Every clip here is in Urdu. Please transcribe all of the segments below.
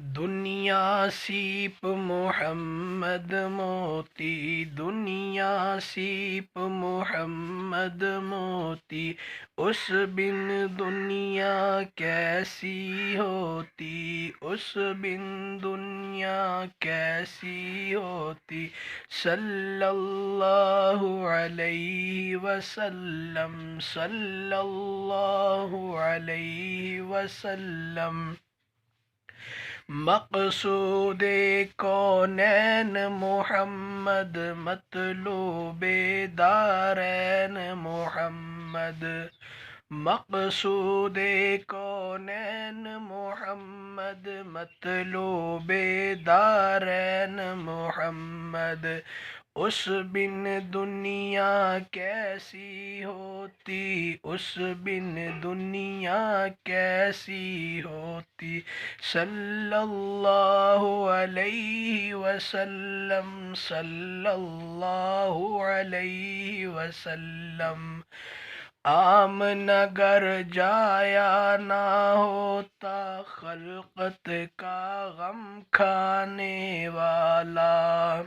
دنیا سیپ محمد موتی، دنیا سیپ محمد موتی، اس بن دنیا کیسی ہوتی، اس بن دنیا کیسی ہوتی۔ صلی اللہ علیہ وسلم، صلی اللہ علیہ وسلم۔ مقصود کونین محمد، مطلوب دارین محمد، مقصود کونین محمد، مطلوب دارین محمد، اس بن دنیا کیسی ہوتی، اس بن دنیا کیسی ہوتی۔ صلی اللہ علیہ وسلم، صلی اللہ علیہ وسلم۔ آمن اگر جایا نہ ہوتا خلقت کا غم کھانے والا،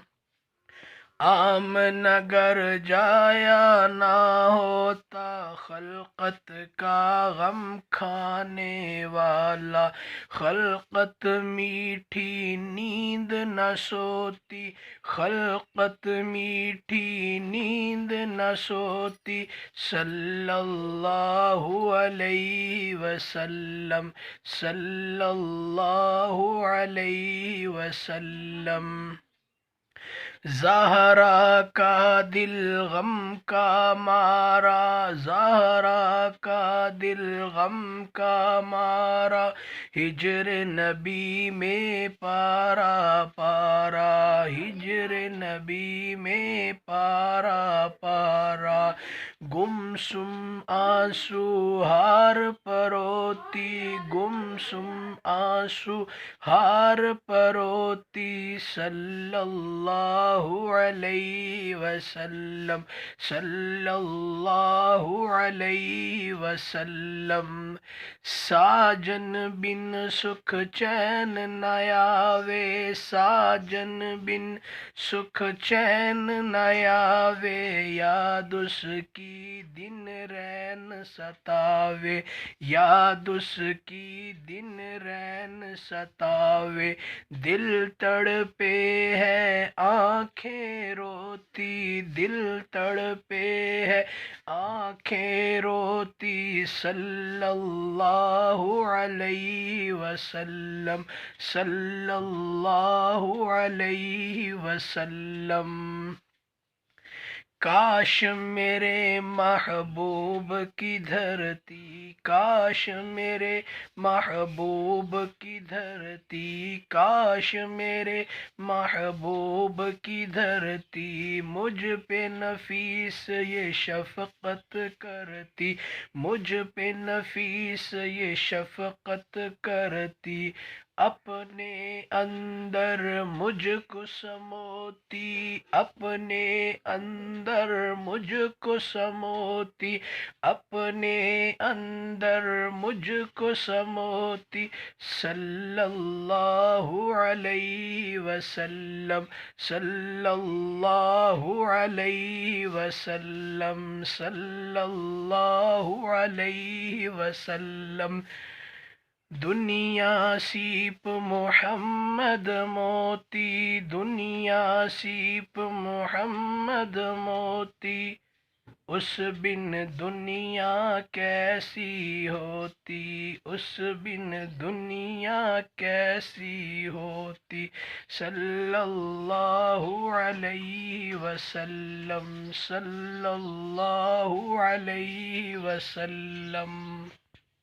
آمن اگر جایا نہ ہوتا خلقت کا غم کھانے والا، خلقت میٹھی نیند نہ سوتی، خلقت میٹھی نیند نہ سوتی۔ صلی اللہ علیہ وسلم، صلی اللہ علیہ وسلم۔ زہرا کا دل غم کا مارا، زہرا کا دل غم کا مارا، ہجر نبی میں پارا پارا، ہجر نبی میں پارا پارا۔ گمسم آنسو ہار پروتی، گمسم آنسو ہار پروتی۔ صلی اللہ علیہ وسلم، صلی اللہ علیہ وسلم۔ ساجن بن سکھ چین نہ آوے، ساجن بن سکھ چین نہ آوے، یاد اس کی دن رین ستاوے، یاد اس کی دن رین ستاوے۔ دل تڑپے ہے آنکھیں روتی، دل تڑپے ہے آنکھیں روتی۔ صلی اللہ علیہ وسلم، صلی اللہ علیہ وسلم۔ کاش میرے محبوب کی دھرتی، کاش میرے محبوب کی دھرتی، کاش میرے محبوب کی دھرتی، مجھ پہ نفیس یہ شفقت کرتی، مجھ پہ نفیس یہ شفقت کرتی۔ اپنے اندر مجھ کو سموتی، اپنے اندر مجھ کو سموتی، اپنے اندر مجھ کو سموتی۔ صلی اللہ علیہ وسلم، صلی اللہ علیہ وسلم، صلی اللہ علیہ وسلم۔ دنیا سیپ محمد موتی، دنیا سیپ محمد موتی، اس بن دنیا کیسی ہوتی، اس بن دنیا کیسی ہوتی۔ صلی اللہ علیہ وسلم، صلی اللہ علیہ وسلم۔